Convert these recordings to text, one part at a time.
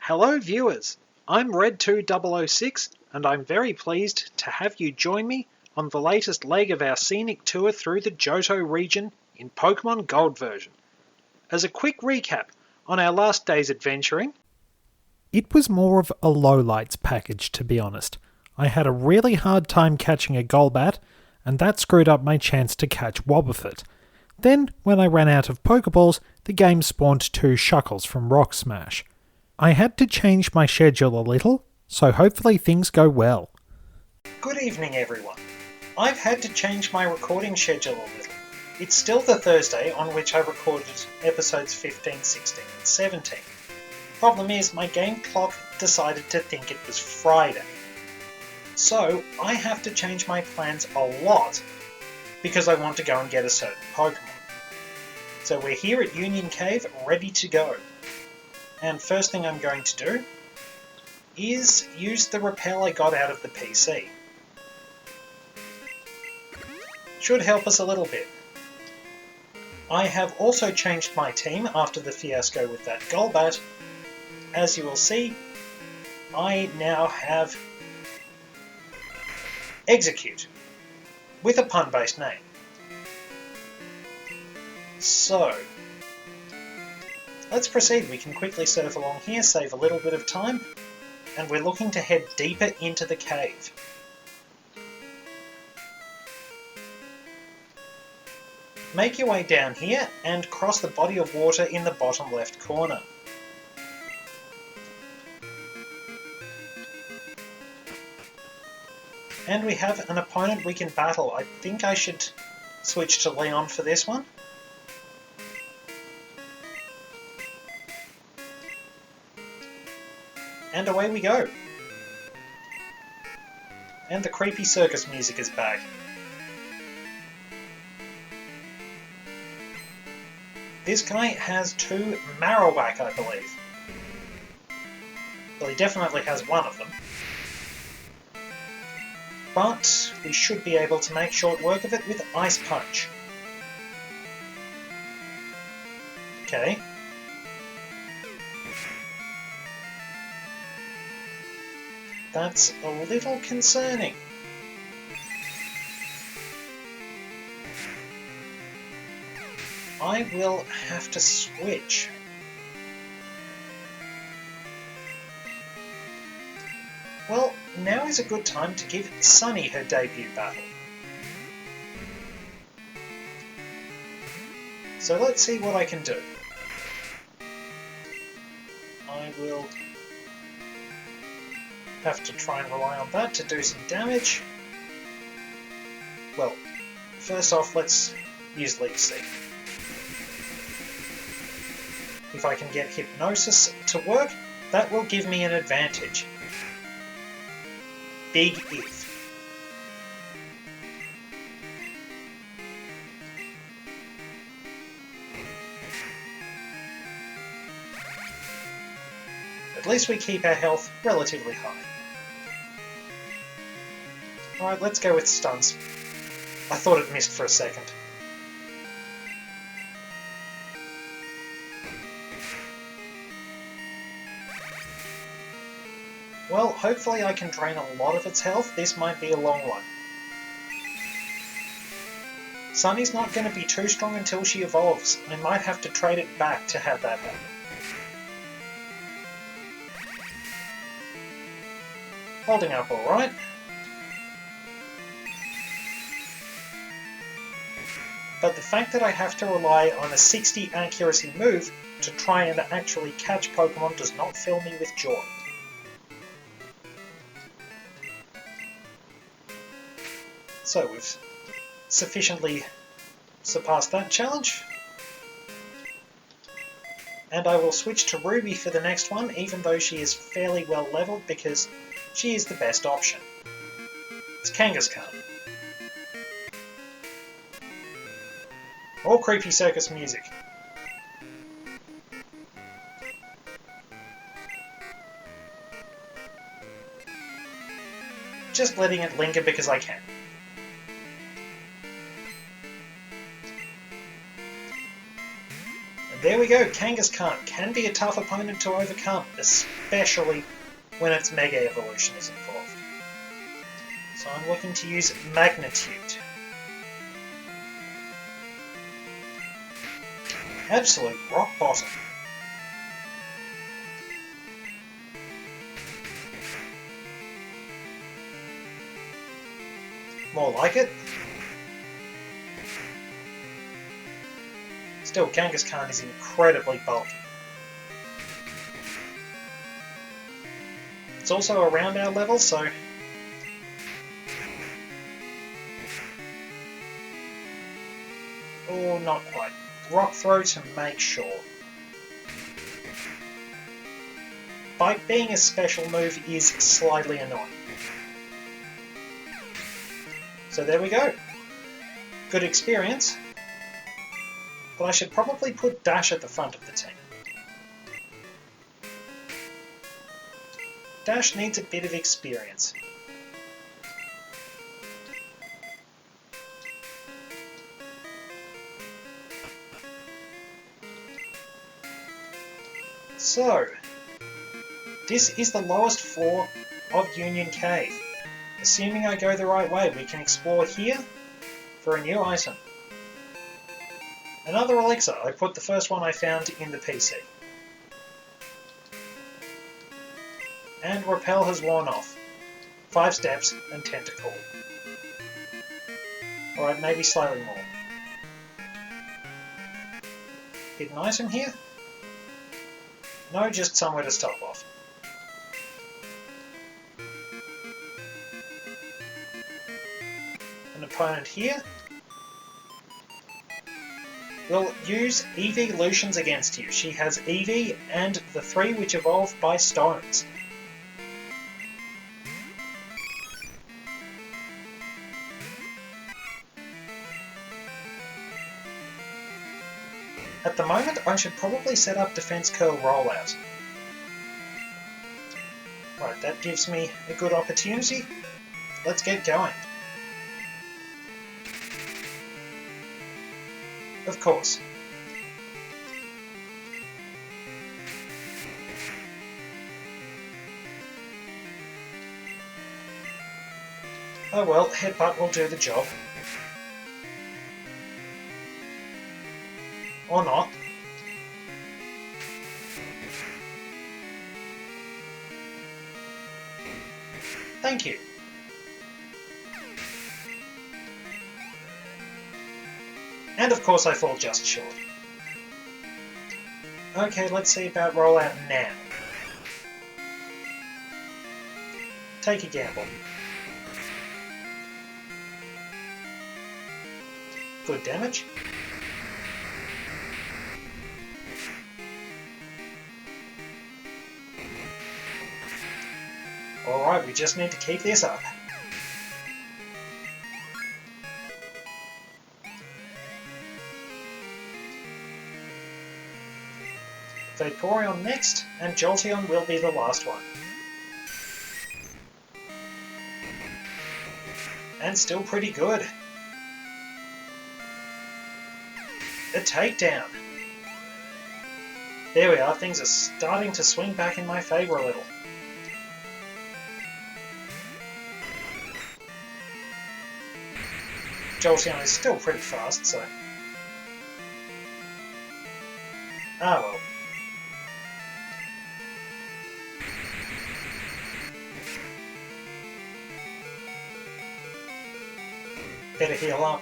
Hello viewers, I'm Red2006 and I'm very pleased to have you join me on the latest leg of our scenic tour through the Johto region in Pokemon Gold version. As a quick recap on our last day's adventuring, it was more of a lowlights package, to be honest. I had a really hard time catching a Golbat, and that screwed up my chance to catch Wobbuffet. Then, when I ran out of Pokeballs, the game spawned 2 Shuckles from Rock Smash. I had to change my schedule a little, so hopefully things go well. Good evening everyone. I've had to change my recording schedule a little. It's still the Thursday on which I recorded episodes 15, 16 and 17. Problem is, my game clock decided to think it was Friday. So, I have to change my plans a lot because I want to go and get a certain Pokemon. So we're here at Union Cave, ready to go. And first thing I'm going to do is use the repel I got out of the PC. Should help us a little bit. I have also changed my team after the fiasco with that Golbat. As you will see, I now have Execute, with a pun-based name. So, let's proceed. We can quickly surf along here, save a little bit of time, and we're looking to head deeper into the cave. Make your way down here and cross the body of water in the bottom left corner. And we have an opponent we can battle. I think I should switch to Leon for this one. And away we go. And the creepy circus music is back. This guy has 2 Marowak, I believe. Well, he definitely has one of them. But we should be able to make short work of it with Ice Punch. Okay. That's a little concerning. I will have to switch. Well, now is a good time to give Sunny her debut battle. So let's see what I can do. I will have to try and rely on that to do some damage. Well, first off, let's use Leaf Seed. If I can get Hypnosis to work, that will give me an advantage. Big if. At least we keep our health relatively high. Alright, let's go with stuns. I thought it missed for a second. Well, hopefully I can drain a lot of its health. This might be a long one. Sunny's not going to be too strong until she evolves. I might have to trade it back to have that happen. Holding up alright. But the fact that I have to rely on a 60 accuracy move to try and actually catch Pokemon does not fill me with joy. So we've sufficiently surpassed that challenge. And I will switch to Ruby for the next one, even though she is fairly well leveled because she is the best option. It's Kangaskhan. Or creepy circus music. Just letting it linger because I can. There we go, Kangaskhan can be a tough opponent to overcome, especially when its Mega Evolution is involved. So I'm looking to use Magnitude. Absolute rock bottom. More like it. Still, Kangaskhan is incredibly bulky. It's also around our level, so... Oh, not quite. Rock Throw to make sure. Bite being a special move is slightly annoying. So there we go. Good experience. But I should probably put Dash at the front of the team. Dash needs a bit of experience. So, this is the lowest floor of Union Cave. Assuming I go the right way, we can explore here for a new item. Another elixir. I put the first one I found in the PC. And Repel has worn off. 5 steps and Tentacle. Alright, maybe slightly more. Hidden item here? No, just somewhere to stop off. An opponent here will use Evolutions against you. She has Eevee and the 3 which evolve by stones. At the moment, I should probably set up Defense Curl Rollout. Right, that gives me a good opportunity. Let's get going. Of course. Oh well, Headbutt will do the job. Or not. Thank you. And of course I fall just short. Okay, let's see about rollout now. Take a gamble. Good damage. Alright, we just need to keep this up. Vaporeon next, and Jolteon will be the last one. And still pretty good. A takedown. There we are, things are starting to swing back in my favour a little. Jolteon is still pretty fast, so... Ah well. Better heal up.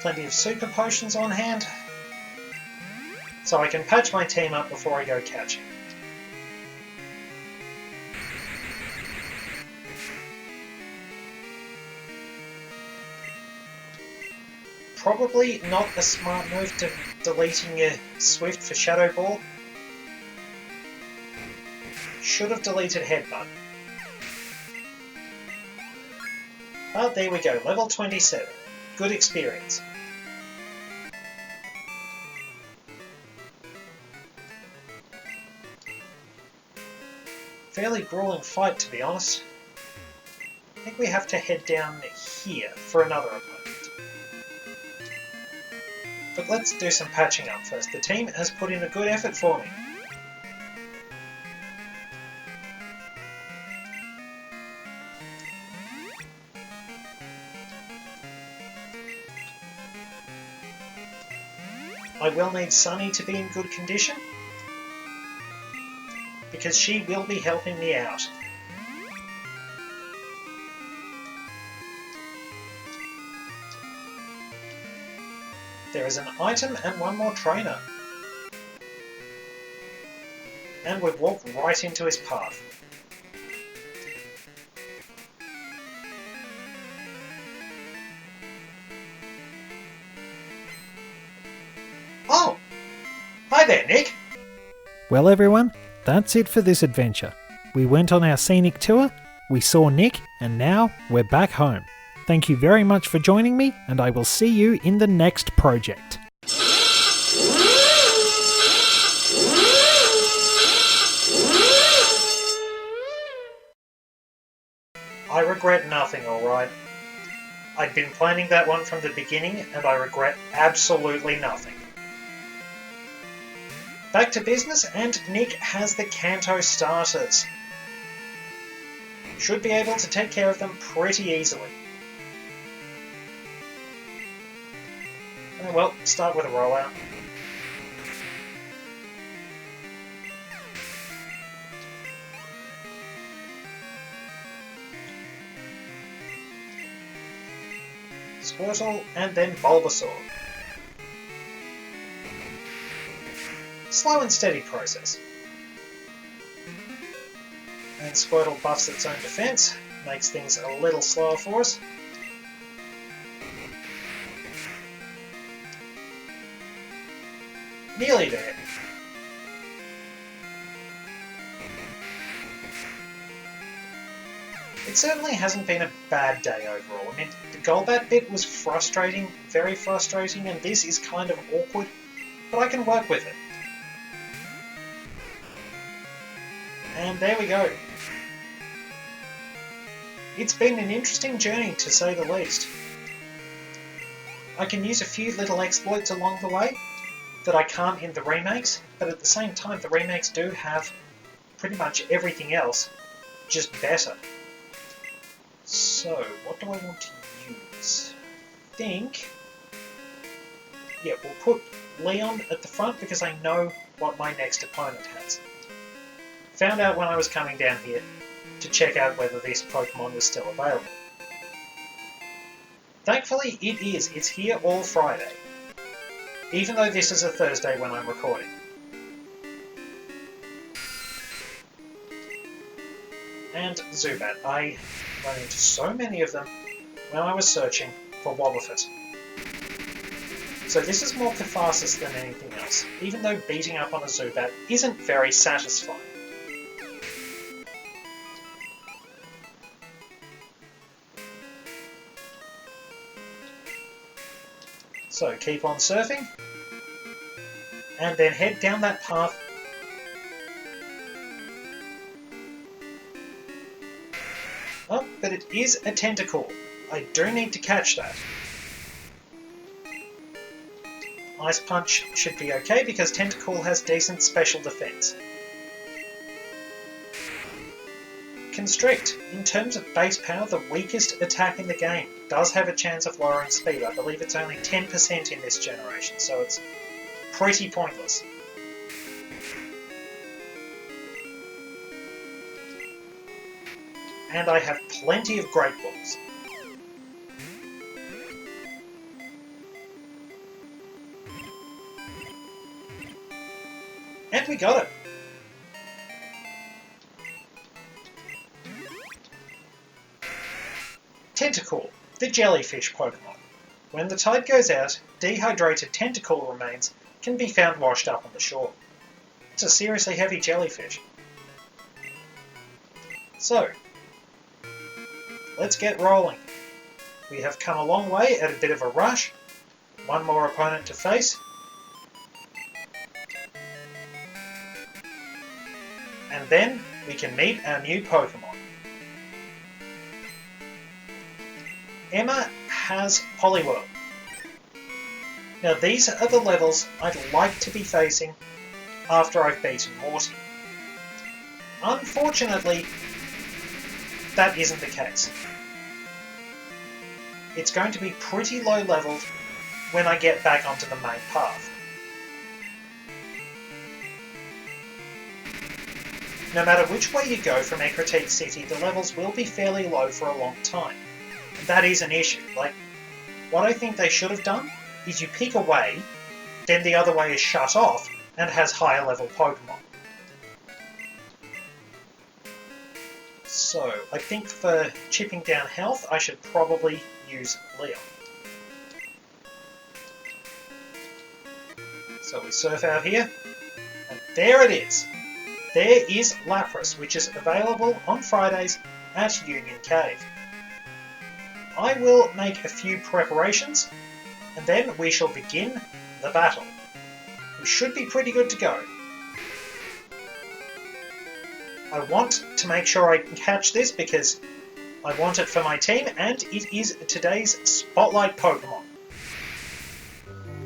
Plenty of super potions on hand, so I can patch my team up before I go catching. Probably not a smart move to deleting your Swift for Shadow Ball. Should have deleted Headbutt. But there we go, level 27. Good experience. Fairly grueling fight, to be honest. I think we have to head down here for another opponent. But let's do some patching up first. The team has put in a good effort for me. I will need Sunny to be in good condition, because she will be helping me out. There is an item and one more trainer. And we've walked right into his path. Oh! Hi there, Nick! Well, everyone, that's it for this adventure. We went on our scenic tour, we saw Nick, and now we're back home. Thank you very much for joining me, and I will see you in the next project. I regret nothing, alright? I'd been planning that one from the beginning, and I regret absolutely nothing. Back to business, and Nick has the Kanto starters. Should be able to take care of them pretty easily. Well, start with a rollout. Squirtle, and then Bulbasaur. Slow and steady process. And Squirtle buffs its own defense, makes things a little slower for us. Nearly there. It certainly hasn't been a bad day overall. I mean, the Golbat bit was frustrating, very frustrating, and this is kind of awkward, but I can work with it. And there we go. It's been an interesting journey, to say the least. I can use a few little exploits along the way that I can't in the remakes, but at the same time the remakes do have pretty much everything else, just better. So, what do I want to use? I think... yeah, we'll put Leon at the front because I know what my next opponent has. Found out when I was coming down here to check out whether this Pokemon was still available. Thankfully it is. It's here all Friday. Even though this is a Thursday when I'm recording. And Zubat. I ran into so many of them when I was searching for Wobbuffet. So this is more catharsis than anything else, even though beating up on a Zubat isn't very satisfying. So keep on surfing, and then head down that path. Oh, but it is a Tentacool. I do need to catch that. Ice Punch should be okay because Tentacool has decent special defense. Constrict, in terms of base power, the weakest attack in the game, does have a chance of lowering speed. I believe it's only 10% in this generation, so it's pretty pointless. And I have plenty of Great Balls. And we got it! Tentacool, the jellyfish Pokemon. When the tide goes out, dehydrated Tentacool remains can be found washed up on the shore. It's a seriously heavy jellyfish. So, let's get rolling. We have come a long way at a bit of a rush. One more opponent to face. And then we can meet our new Pokemon. Emma has Poliwhirl. Now these are the levels I'd like to be facing after I've beaten Morty. Unfortunately, that isn't the case. It's going to be pretty low leveled when I get back onto the main path. No matter which way you go from Ecruteak City, the levels will be fairly low for a long time. And that is an issue. Like, what I think they should have done is you pick a way, then the other way is shut off and has higher level Pokemon. So, I think for chipping down health, I should probably use Leon. So we surf out here, and there it is. There is Lapras, which is available on Fridays at Union Cave. I will make a few preparations, and then we shall begin the battle. We should be pretty good to go. I want to make sure I can catch this because I want it for my team, and it is today's Spotlight Pokemon.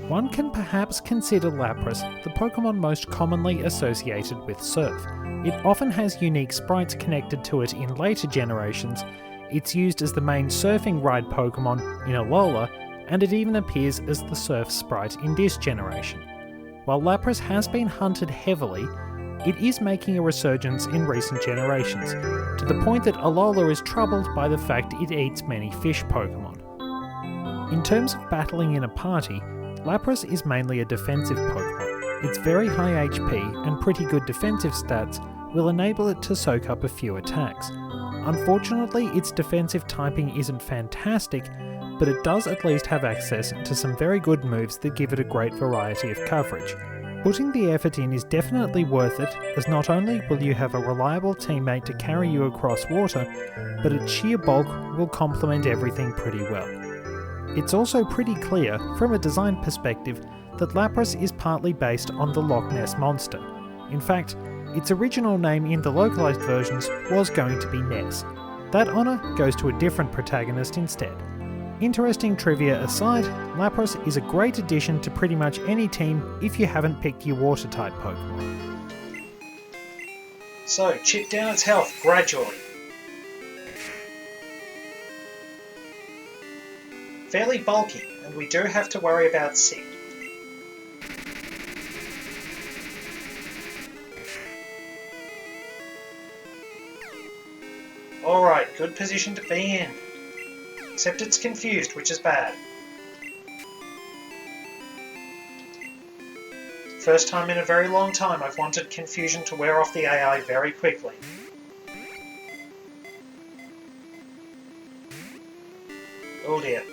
One can perhaps consider Lapras the Pokemon most commonly associated with Surf. It often has unique sprites connected to it in later generations, it's used as the main surfing ride Pokemon in Alola, and it even appears as the Surf sprite in this generation. While Lapras has been hunted heavily, it is making a resurgence in recent generations, to the point that Alola is troubled by the fact it eats many fish Pokemon. In terms of battling in a party, Lapras is mainly a defensive Pokemon. Its very high HP and pretty good defensive stats will enable it to soak up a few attacks. Unfortunately, its defensive typing isn't fantastic, but it does at least have access to some very good moves that give it a great variety of coverage. Putting the effort in is definitely worth it, as not only will you have a reliable teammate to carry you across water, but its sheer bulk will complement everything pretty well. It's also pretty clear, from a design perspective, that Lapras is partly based on the Loch Ness Monster. In fact, its original name in the localized versions was going to be Ness. That honour goes to a different protagonist instead. Interesting trivia aside, Lapras is a great addition to pretty much any team if you haven't picked your water-type Pokemon. So, chip down its health gradually. Fairly bulky, and we do have to worry about Sid. Alright, good position to be in. Except it's confused, which is bad. First time in a very long time I've wanted confusion to wear off the AI very quickly. Oh dear.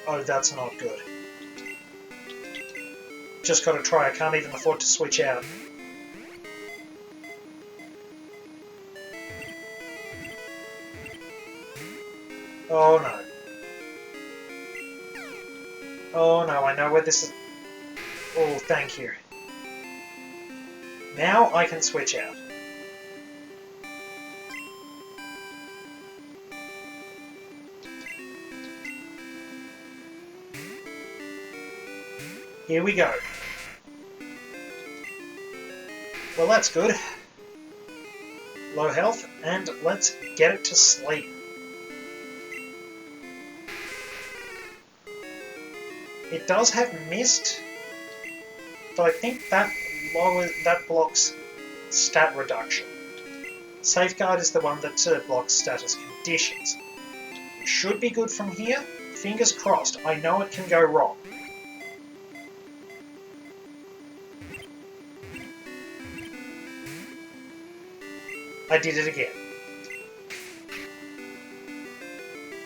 Oh, that's not good. Just gotta try, I can't even afford to switch out. Oh no. Oh no, I know where this is. Oh, thank you. Now I can switch out. Here we go. Well, that's good. Low health, and let's get it to sleep. It does have mist, but I think that blocks stat reduction. Safeguard is the one that blocks status conditions. It should be good from here. Fingers crossed. I know it can go wrong. I did it again.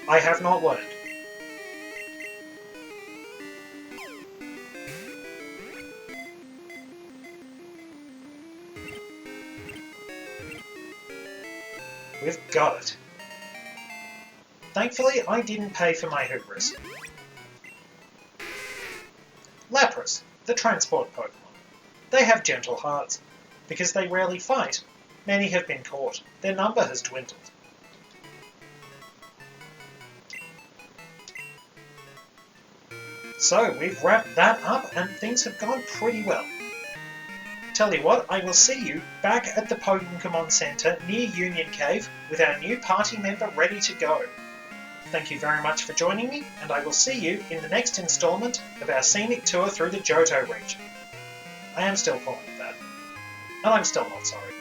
I have not learned. We've got it. Thankfully, I didn't pay for my hubris. Lapras, the transport Pokemon. They have gentle hearts. Because they rarely fight, many have been caught. Their number has dwindled. So we've wrapped that up and things have gone pretty well. Tell you what, I will see you back at the Pokemon Center near Union Cave with our new party member ready to go. Thank you very much for joining me, and I will see you in the next installment of our scenic tour through the Johto region. I am still calling it that, and I'm still not sorry.